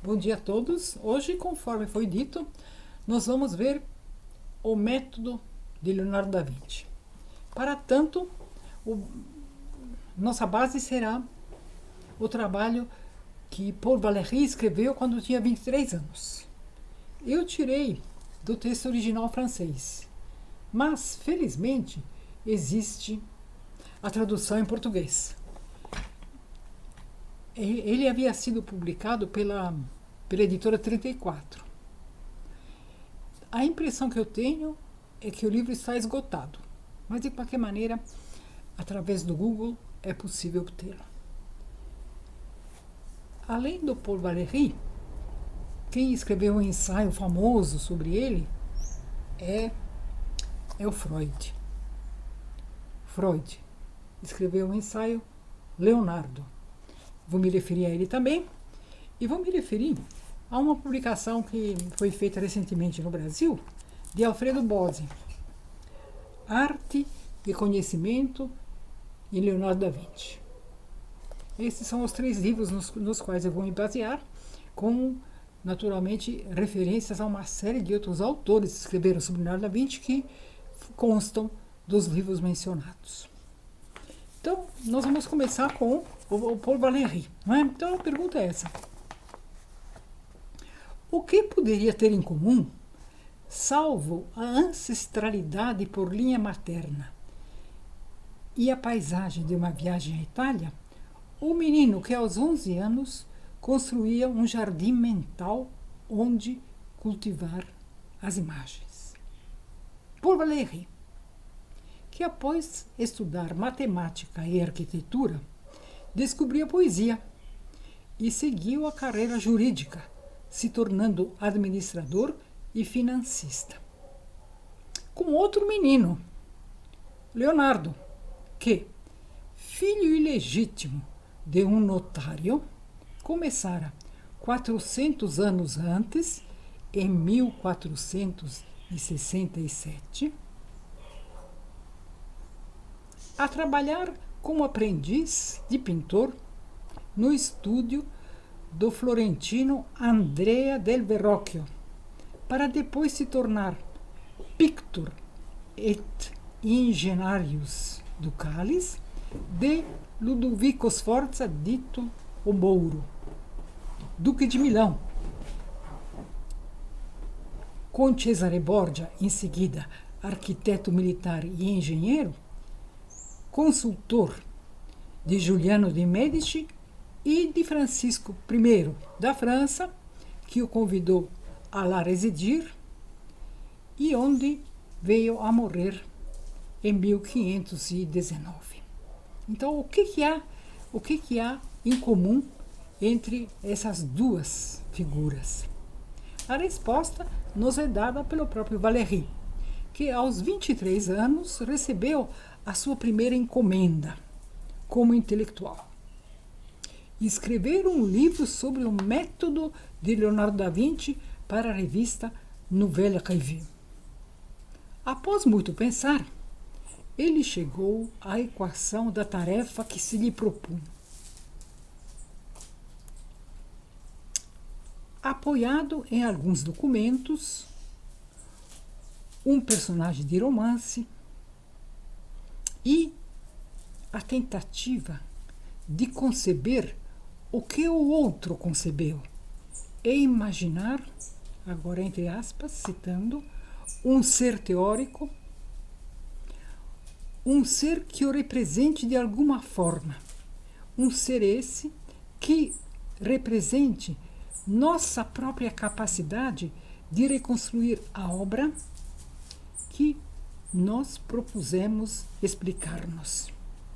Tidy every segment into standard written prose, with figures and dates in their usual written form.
Bom dia a todos. Hoje, conforme foi dito, nós vamos ver o método de Leonardo da Vinci. Para tanto, nossa base será o trabalho que Paul Valéry escreveu quando tinha 23 anos. Eu tirei do texto original francês, mas, felizmente, existe a tradução em português. Ele havia sido publicado pela editora 34. A impressão que eu tenho é que o livro está esgotado, mas de qualquer maneira, através do Google, é possível obtê-lo. Além do Paul Valéry, quem escreveu um ensaio famoso sobre ele é o Freud. Freud escreveu um ensaio Leonardo. Vou me referir a ele também e vou me referir a uma publicação que foi feita recentemente no Brasil, de Alfredo Bozzi, Arte e Conhecimento em Leonardo da Vinci. Esses são os 3 livros nos quais eu vou me basear, com, naturalmente, referências a uma série de outros autores que escreveram sobre Leonardo da Vinci que constam dos livros mencionados. Então, nós vamos começar com o Paul Valéry, não é? Então, a pergunta é essa. O que poderia ter em comum, salvo a ancestralidade por linha materna e a paisagem de uma viagem à Itália, o menino que aos 11 anos construía um jardim mental onde cultivar as imagens? Paul Valéry, que após estudar matemática e arquitetura, descobriu a poesia e seguiu a carreira jurídica, se tornando administrador e financista. Com outro menino, Leonardo, que, filho ilegítimo de um notário, começara 400 anos antes, em 1467, a trabalhar como aprendiz de pintor no estúdio do florentino Andrea del Verrocchio, para depois se tornar pictor et ingenarius ducalis de Ludovico Sforza, dito o Mouro, duque de Milão. Com Cesare Borgia, em seguida, arquiteto militar e engenheiro, consultor de Giuliano de Médici e de Francisco I da França, que o convidou a lá residir e onde veio a morrer em 1519. Então, o que há em comum entre essas duas figuras? A resposta nos é dada pelo próprio Valéry, que aos 23 anos recebeu a sua primeira encomenda como intelectual: escrever um livro sobre o método de Leonardo da Vinci para a revista Nouvelle Revue. Após muito pensar, ele chegou à equação da tarefa que se lhe propunha. Apoiado em alguns documentos, um personagem de romance e a tentativa de conceber o que o outro concebeu e imaginar, agora entre aspas, citando, um ser teórico, um ser que o represente de alguma forma, um ser esse que represente nossa própria capacidade de reconstruir a obra que nós propusemos explicar-nos.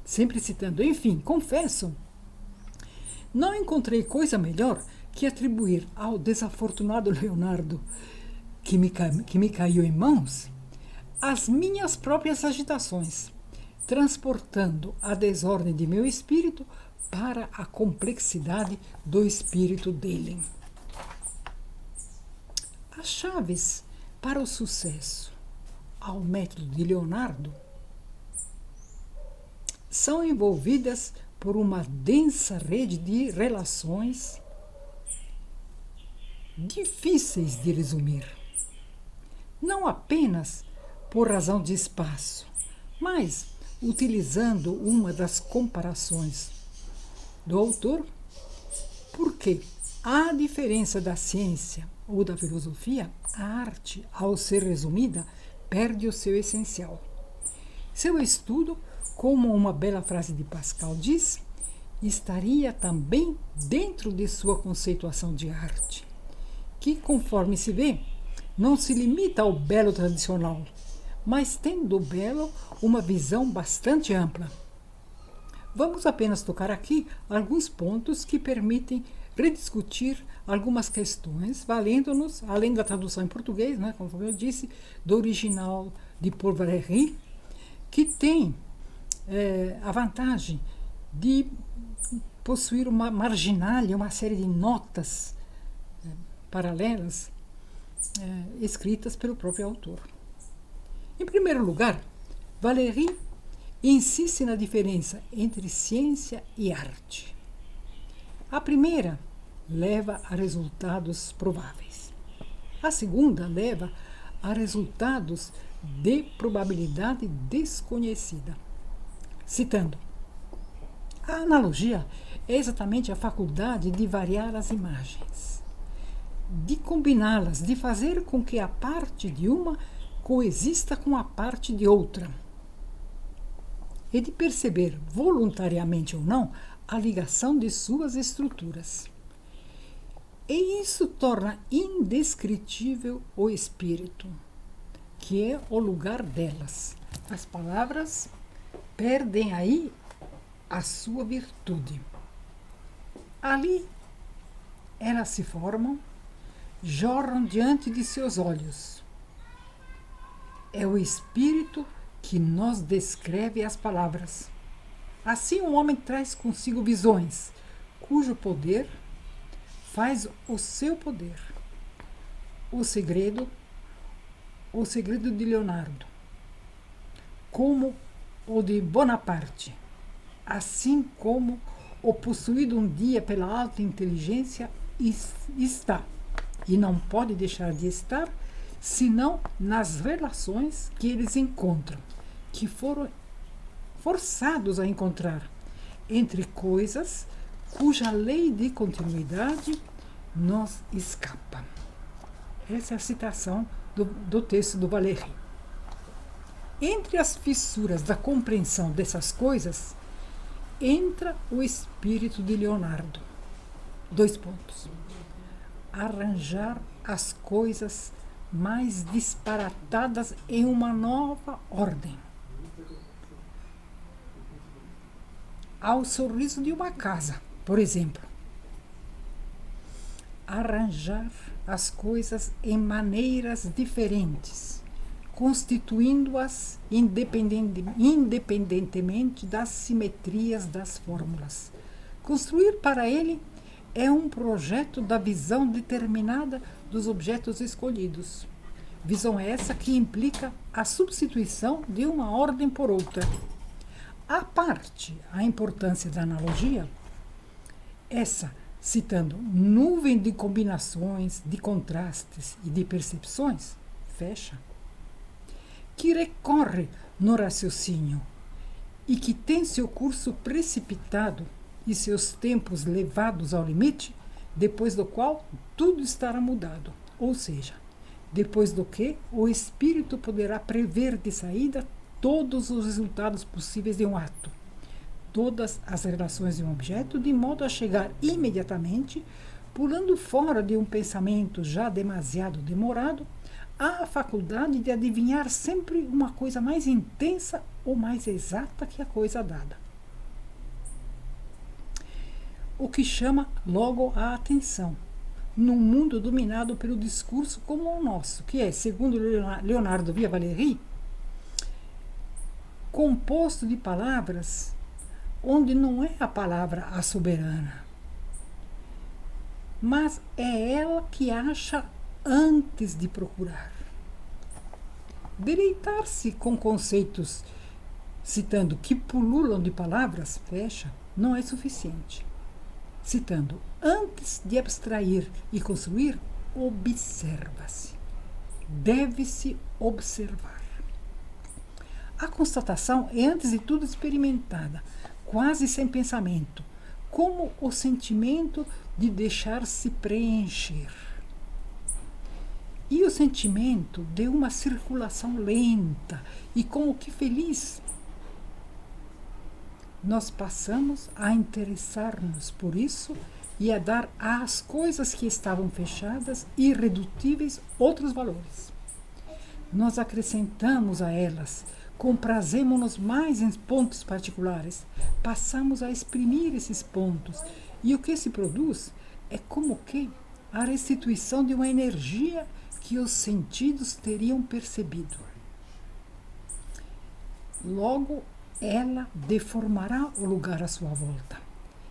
Sempre citando, enfim, confesso, não encontrei coisa melhor que atribuir ao desafortunado Leonardo, que me caiu em mãos, as minhas próprias agitações, transportando a desordem de meu espírito para a complexidade do espírito dele. As chaves para o sucesso ao método de Leonardo são envolvidas por uma densa rede de relações difíceis de resumir. Não apenas por razão de espaço, mas utilizando uma das comparações do autor, porque, à diferença da ciência ou da filosofia, a arte, ao ser resumida, perde o seu essencial. Seu estudo, como uma bela frase de Pascal diz, estaria também dentro de sua conceituação de arte, que, conforme se vê, não se limita ao belo tradicional, mas tem do belo uma visão bastante ampla. Vamos apenas tocar aqui alguns pontos que permitem rediscutir algumas questões, valendo-nos, além da tradução em português, né, como eu disse, do original de Paul Valéry, que tem a vantagem de possuir uma marginalia, uma série de notas paralelas escritas pelo próprio autor. Em primeiro lugar, Valéry insiste na diferença entre ciência e arte. A primeira leva a resultados prováveis. A segunda leva a resultados de probabilidade desconhecida. Citando: a analogia é exatamente a faculdade de variar as imagens, de combiná-las, de fazer com que a parte de uma coexista com a parte de outra, e de perceber, voluntariamente ou não, a ligação de suas estruturas. E isso torna indescritível o espírito, que é o lugar delas. As palavras perdem aí a sua virtude. Ali elas se formam, jorram diante de seus olhos. É o espírito que nos descreve as palavras. Assim o homem traz consigo visões, cujo poder faz o seu poder. O segredo de Leonardo, como o de Bonaparte, assim como o possuído um dia pela alta inteligência está, e não pode deixar de estar, senão nas relações que eles encontram, que foram forçados a encontrar, entre coisas cuja lei de continuidade nos escapa. Essa é a citação do texto do Valéry. Entre as fissuras da compreensão dessas coisas, entra o espírito de Leonardo. 2 pontos. Arranjar as coisas mais disparatadas em uma nova ordem. Ao sorriso de uma casa, por exemplo. Arranjar as coisas em maneiras diferentes, constituindo-as independentemente das simetrias das fórmulas. Construir para ele é um projeto da visão determinada dos objetos escolhidos. Visão essa que implica a substituição de uma ordem por outra. À parte a importância da analogia, essa, citando nuvem de combinações, de contrastes e de percepções, fecha, que recorre no raciocínio e que tem seu curso precipitado e seus tempos levados ao limite, depois do qual tudo estará mudado, ou seja, depois do que o espírito poderá prever de saída todos os resultados possíveis de um ato, todas as relações de um objeto, de modo a chegar imediatamente, pulando fora de um pensamento já demasiado demorado, à faculdade de adivinhar sempre uma coisa mais intensa ou mais exata que a coisa dada. O que chama logo a atenção, num mundo dominado pelo discurso como o nosso, que é, segundo Leonardo Via Valéry, composto de palavras onde não é a palavra a soberana, mas é ela que acha antes de procurar. Deleitar-se com conceitos, citando, que pululam de palavras, fecha, não é suficiente. Citando, antes de abstrair e construir, observa-se. Deve-se observar. A constatação é, antes de tudo, experimentada, quase sem pensamento, como o sentimento de deixar-se preencher. E o sentimento de uma circulação lenta e como que feliz. Nós passamos a interessar-nos por isso e a dar às coisas que estavam fechadas, irredutíveis, outros valores. Nós acrescentamos a elas, comprazemo-nos mais em pontos particulares, passamos a exprimir esses pontos, e o que se produz é como que a restituição de uma energia que os sentidos teriam percebido. Logo, ela deformará o lugar à sua volta,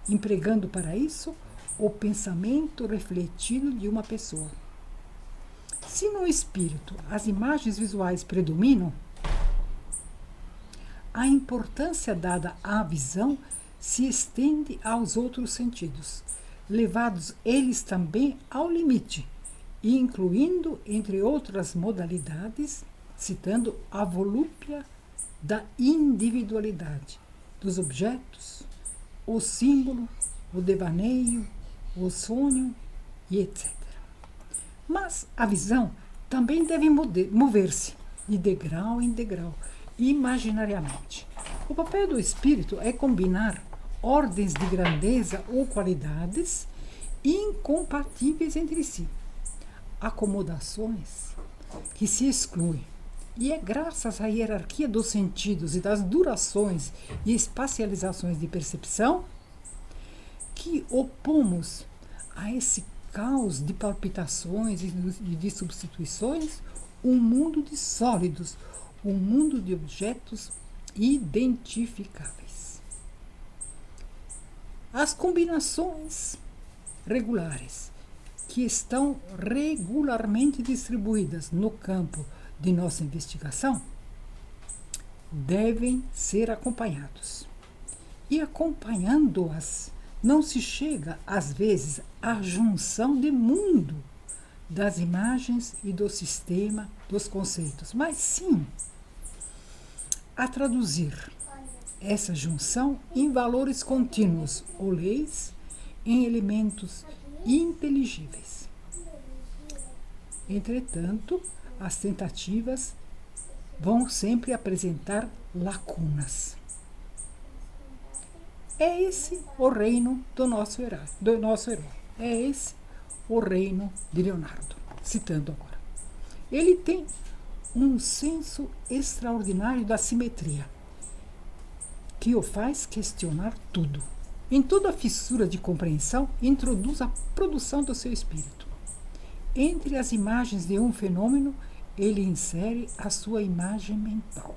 empregando para isso o pensamento refletido de uma pessoa. Se no espírito as imagens visuais predominam, a importância dada à visão se estende aos outros sentidos, levados eles também ao limite, e incluindo, entre outras modalidades, citando a volúpia da individualidade dos objetos, o símbolo, o devaneio, o sonho e etc. Mas a visão também deve mover-se de degrau em degrau, imaginariamente. O papel do espírito é combinar ordens de grandeza ou qualidades incompatíveis entre si, acomodações que se excluem. E é graças à hierarquia dos sentidos e das durações e espacializações de percepção que opomos a esse caos de palpitações e de substituições um mundo de sólidos, um mundo de objetos identificáveis. As combinações regulares que estão regularmente distribuídas no campo de nossa investigação devem ser acompanhados. E acompanhando-as, não se chega, às vezes, à junção de mundo das imagens e do sistema dos conceitos, mas sim a traduzir essa junção em valores contínuos ou leis, em elementos inteligíveis. Entretanto, as tentativas vão sempre apresentar lacunas. É esse o reino do nosso herói. É esse o reino de Leonardo, citando agora. Ele tem um senso extraordinário da simetria, que o faz questionar tudo. Em toda fissura de compreensão, introduz a produção do seu espírito. Entre as imagens de um fenômeno, ele insere a sua imagem mental.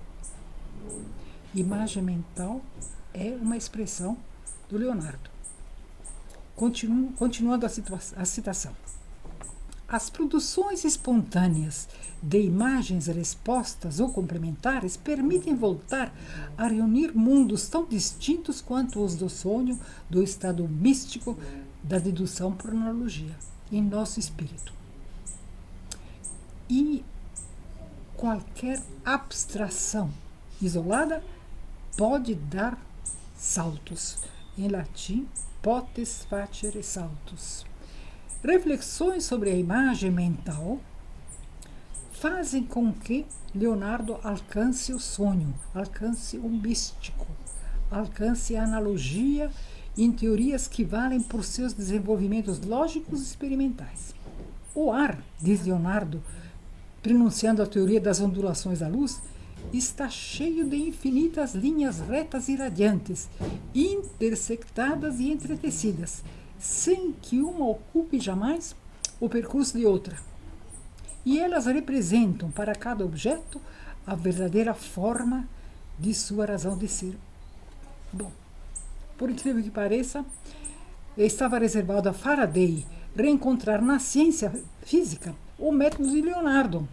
Imagem mental é uma expressão do Leonardo. Continuando a citação. As produções espontâneas de imagens respostas ou complementares permitem voltar a reunir mundos tão distintos quanto os do sonho, do estado místico, da dedução por analogia, em nosso espírito. E qualquer abstração isolada pode dar saltos. Em latim, potes facere saltus. Reflexões sobre a imagem mental fazem com que Leonardo alcance o sonho, alcance o místico, alcance a analogia em teorias que valem por seus desenvolvimentos lógicos e experimentais. O ar, diz Leonardo, pronunciando a teoria das ondulações da luz, está cheio de infinitas linhas retas e radiantes, intersectadas e entretecidas, sem que uma ocupe jamais o percurso de outra. E elas representam para cada objeto a verdadeira forma de sua razão de ser. Bom, por incrível que pareça, estava reservado a Faraday reencontrar na ciência física o método de Leonardo.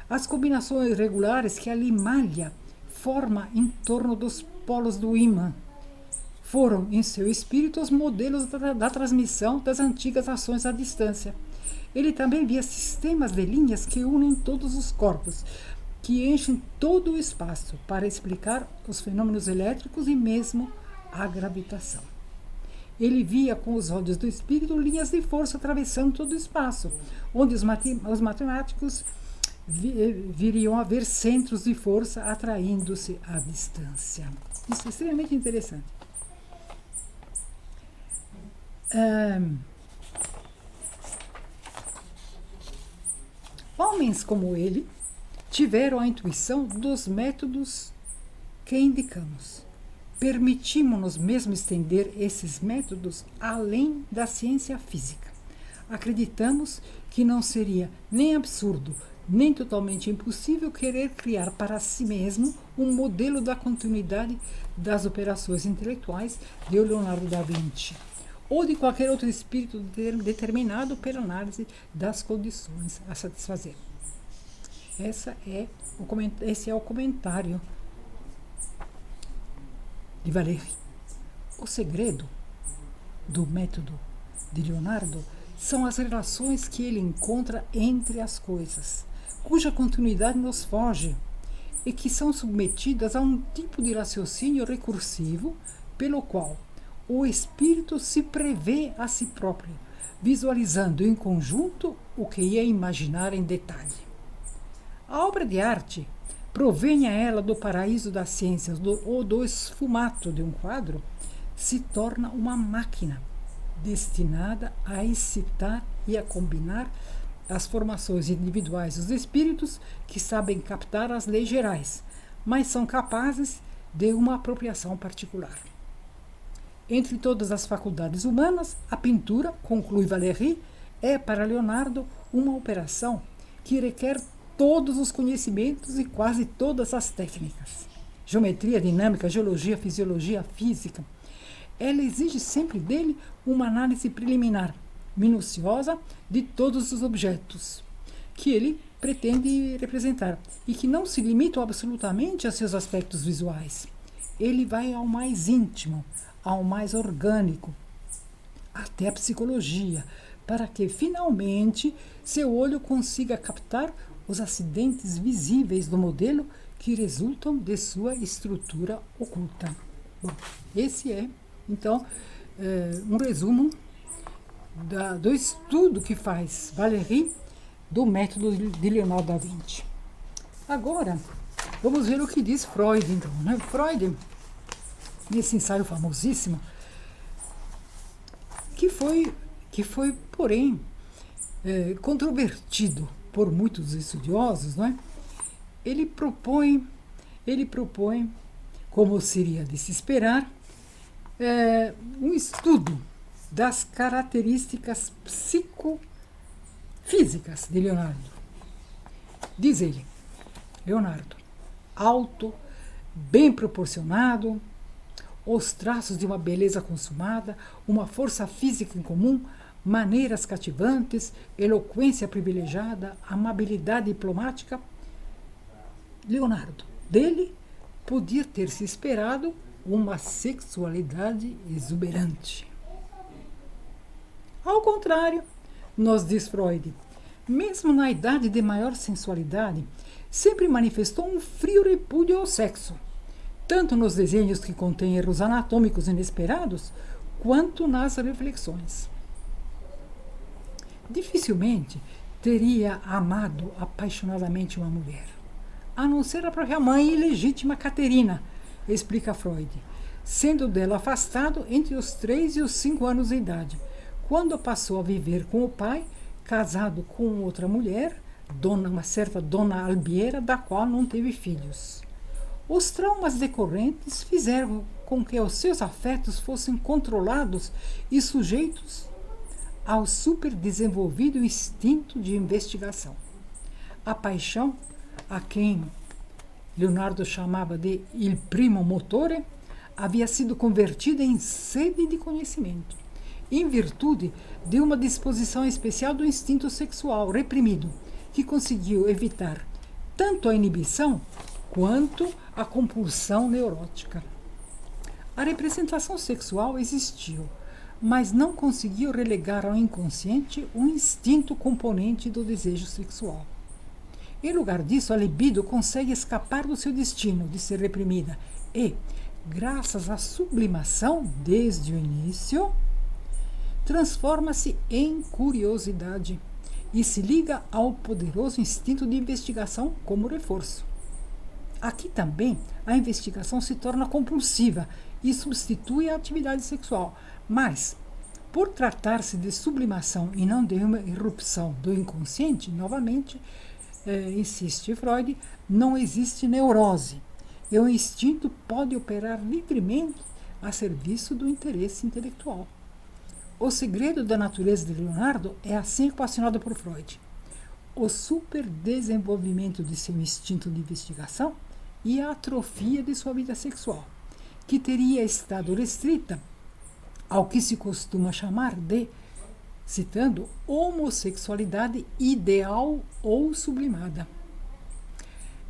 As combinações regulares que a limalha forma em torno dos polos do ímã foram, em seu espírito, os modelos da transmissão das antigas ações à distância. Ele também via sistemas de linhas que unem todos os corpos, que enchem todo o espaço para explicar os fenômenos elétricos e mesmo a gravitação. Ele via com os olhos do espírito linhas de força atravessando todo o espaço, onde os matemáticos viriam a ver centros de força atraindo-se à distância. Isso é extremamente interessante. Homens como ele tiveram a intuição dos métodos que indicamos. Permitimos-nos mesmo estender esses métodos além da ciência física. Acreditamos que não seria nem absurdo, nem totalmente impossível querer criar para si mesmo um modelo da continuidade das operações intelectuais de Leonardo da Vinci, ou de qualquer outro espírito determinado pela análise das condições a satisfazer. Esse é o comentário de Valéry. O segredo do método de Leonardo são as relações que ele encontra entre as coisas, cuja continuidade nos foge e que são submetidas a um tipo de raciocínio recursivo pelo qual o espírito se prevê a si próprio, visualizando em conjunto o que ia imaginar em detalhe. A obra de arte, provenha ela do paraíso das ciências ou do esfumato de um quadro, se torna uma máquina destinada a excitar e a combinar as formações individuais dos espíritos que sabem captar as leis gerais, mas são capazes de uma apropriação particular. Entre todas as faculdades humanas, a pintura, conclui Valéry, é para Leonardo uma operação que requer todos os conhecimentos e quase todas as técnicas. Geometria, dinâmica, geologia, fisiologia, física. Ela exige sempre dele uma análise preliminar, minuciosa, de todos os objetos que ele pretende representar e que não se limitam absolutamente a seus aspectos visuais. Ele vai ao mais íntimo, ao mais orgânico, até a psicologia, para que finalmente seu olho consiga captar os acidentes visíveis do modelo que resultam de sua estrutura oculta. Bom, esse é, então, um resumo do estudo que faz Valéry do método de Leonardo da Vinci. Agora, vamos ver o que diz Freud, então. Né? Freud, nesse ensaio famosíssimo, que foi porém, controvertido por muitos estudiosos, não é? Ele propõe, como seria de se esperar, um estudo das características psicofísicas de Leonardo. Diz ele, Leonardo, alto, bem proporcionado, os traços de uma beleza consumada, uma força física em comum, maneiras cativantes, eloquência privilegiada, amabilidade diplomática. Leonardo, dele podia ter se esperado uma sexualidade exuberante. Ao contrário, nos diz Freud, mesmo na idade de maior sensualidade, sempre manifestou um frio repúdio ao sexo, tanto nos desenhos que contêm erros anatômicos inesperados, quanto nas reflexões. Dificilmente teria amado apaixonadamente uma mulher, a não ser a própria mãe ilegítima Caterina, explica Freud, sendo dela afastado entre os 3 e os 5 anos de idade, quando passou a viver com o pai, casado com outra mulher, uma certa Dona Albiera, da qual não teve filhos. Os traumas decorrentes fizeram com que os seus afetos fossem controlados e sujeitos ao superdesenvolvido instinto de investigação. A paixão, a quem Leonardo chamava de il primo motore, havia sido convertida em sede de conhecimento, em virtude de uma disposição especial do instinto sexual reprimido, que conseguiu evitar tanto a inibição quanto a compulsão neurótica. A representação sexual existiu, mas não conseguiu relegar ao inconsciente o instinto componente do desejo sexual. Em lugar disso, a libido consegue escapar do seu destino de ser reprimida e, graças à sublimação desde o início, transforma-se em curiosidade e se liga ao poderoso instinto de investigação como reforço. Aqui também a investigação se torna compulsiva e substitui a atividade sexual, mas, por tratar-se de sublimação e não de uma irrupção do inconsciente, novamente, insiste Freud, não existe neurose. E o instinto pode operar livremente a serviço do interesse intelectual. O segredo da natureza de Leonardo é assim equacionado por Freud. O superdesenvolvimento de seu instinto de investigação e a atrofia de sua vida sexual, que teria estado restrita ao que se costuma chamar de, citando, homossexualidade ideal ou sublimada.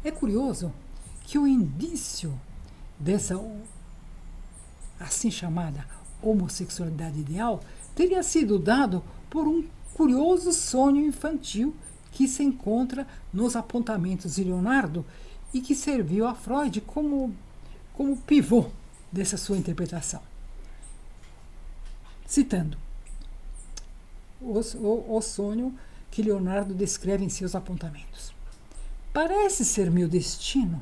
É curioso que o indício dessa assim chamada homossexualidade ideal teria sido dado por um curioso sonho infantil que se encontra nos apontamentos de Leonardo e que serviu a Freud como pivô dessa sua interpretação. Citando o sonho que Leonardo descreve em seus apontamentos. Parece ser meu destino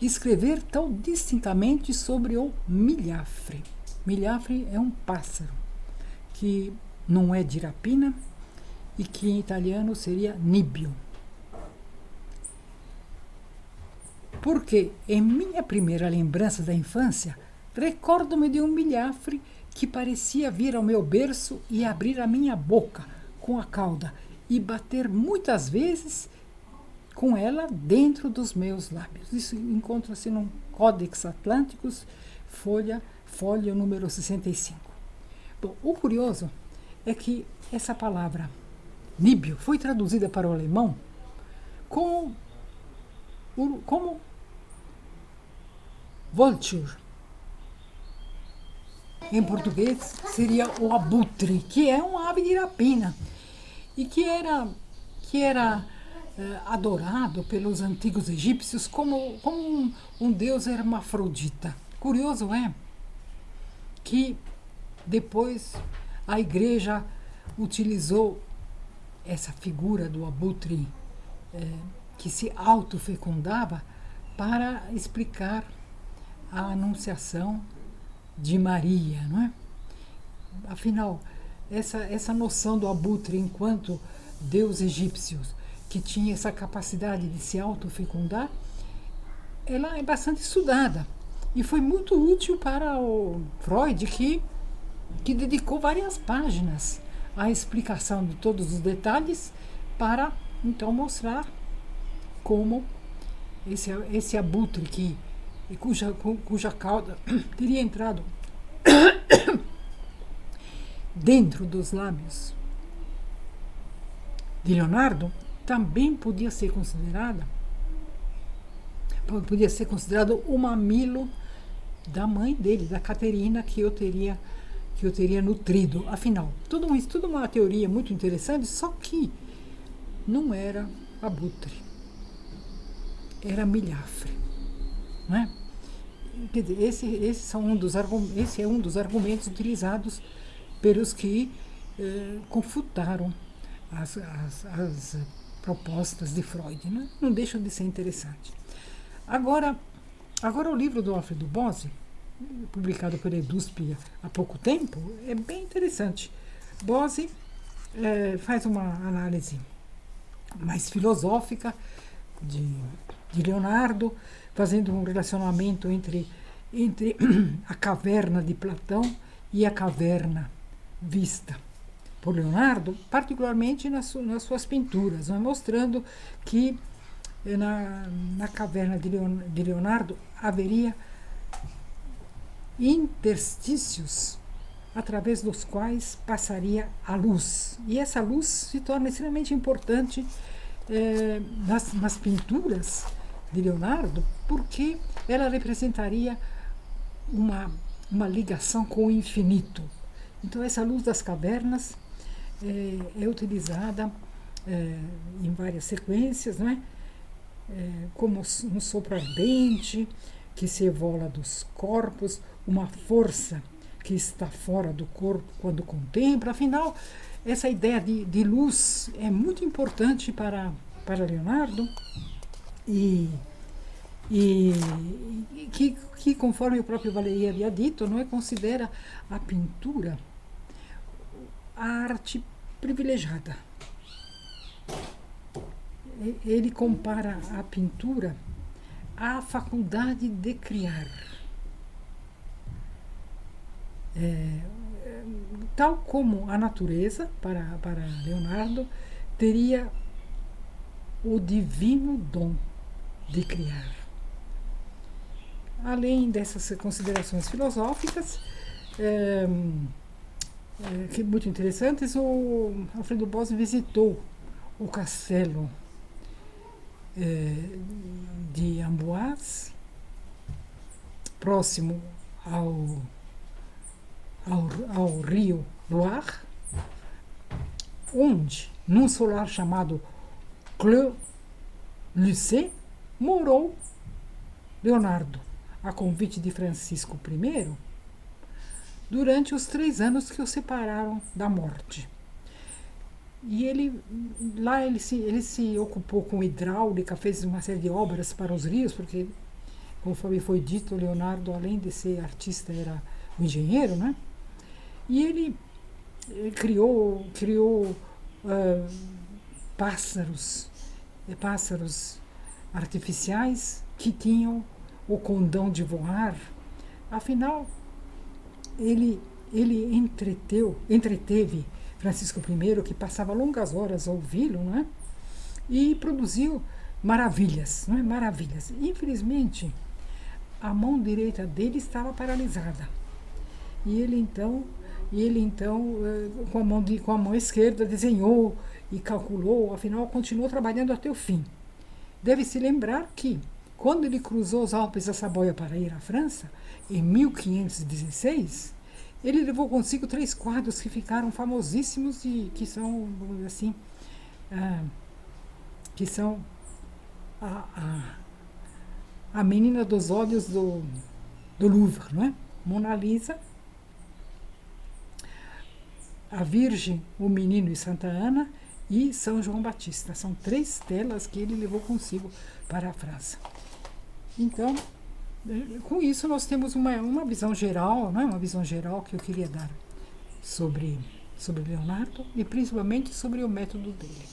escrever tão distintamente sobre o milhafre. Milhafre é um pássaro que não é de rapina e que em italiano seria níbio. Porque em minha primeira lembrança da infância, recordo-me de um milhafre que parecia vir ao meu berço e abrir a minha boca com a cauda e bater muitas vezes com ela dentro dos meus lábios. Isso encontra-se no Codex Atlanticus, folha número 65. Bom, o curioso é que essa palavra níbio foi traduzida para o alemão como vulture. Em português seria o abutre, que é uma ave de rapina e que era adorado pelos antigos egípcios como um deus hermafrodita. Curioso é que depois a igreja utilizou essa figura do abutre que se autofecundava para explicar a anunciação de Maria, não é? Afinal, essa noção do abutre enquanto deus egípcio que tinha essa capacidade de se autofecundar, ela é bastante estudada e foi muito útil para o Freud, que dedicou várias páginas à explicação de todos os detalhes para então mostrar como esse abutre cuja cauda teria entrado dentro dos lábios de Leonardo também podia ser considerado o mamilo da mãe dele, da Caterina, que eu teria nutrido. Afinal, tudo uma teoria muito interessante, só que não era abutre, era milhafre, não é? Quer dizer, esse é um dos argumentos utilizados pelos que confutaram as propostas de Freud, né? Não deixam de ser interessante. Agora o livro do Alfredo Bose, publicado pela EDUSP há pouco tempo, é bem interessante. Bose faz uma análise mais filosófica de Leonardo, fazendo um relacionamento entre a caverna de Platão e a caverna vista por Leonardo, particularmente nas suas pinturas, né? Mostrando que na caverna de Leonardo haveria interstícios através dos quais passaria a luz. E essa luz se torna extremamente importante nas pinturas de Leonardo, porque ela representaria uma ligação com o infinito. Então, essa luz das cavernas é utilizada em várias sequências, não é? Como um sopro ardente que se evola dos corpos, uma força que está fora do corpo quando contempla. Afinal, essa ideia de luz é muito importante para Leonardo e que, conforme o próprio Valéry havia dito, não é, considera a pintura a arte privilegiada. Ele compara a pintura à faculdade de criar. Tal como a natureza, para Leonardo, teria o divino dom de criar. Além dessas considerações filosóficas, que muito interessantes, o Alfredo Bós visitou o castelo de Amboise, próximo ao rio Loire, onde, num solar chamado Clos Lucé, morou Leonardo, a convite de Francisco I, durante os 3 anos que o separaram da morte. E lá ele se ocupou com hidráulica, fez uma série de obras para os rios, porque, conforme foi dito, Leonardo, além de ser artista, era um engenheiro, né? E ele criou pássaros artificiais que tinham o condão de voar. Afinal, ele entreteve Francisco I, que passava longas horas a ouvi-lo, né? E produziu maravilhas, não é? Maravilhas. Infelizmente, a mão direita dele estava paralisada. E ele então, com a mão esquerda, desenhou e calculou, afinal, continuou trabalhando até o fim. Deve-se lembrar que, quando ele cruzou os Alpes da Saboia para ir à França, em 1516, ele levou consigo 3 quadros que ficaram famosíssimos e que são, vamos dizer assim, que são a menina dos olhos do Louvre, não é? Mona Lisa, a Virgem, o Menino e Santa Ana e São João Batista. São 3 telas que ele levou consigo para a França. Então, com isso nós temos uma visão geral, não é? Uma visão geral que eu queria dar sobre Leonardo e principalmente sobre o método dele.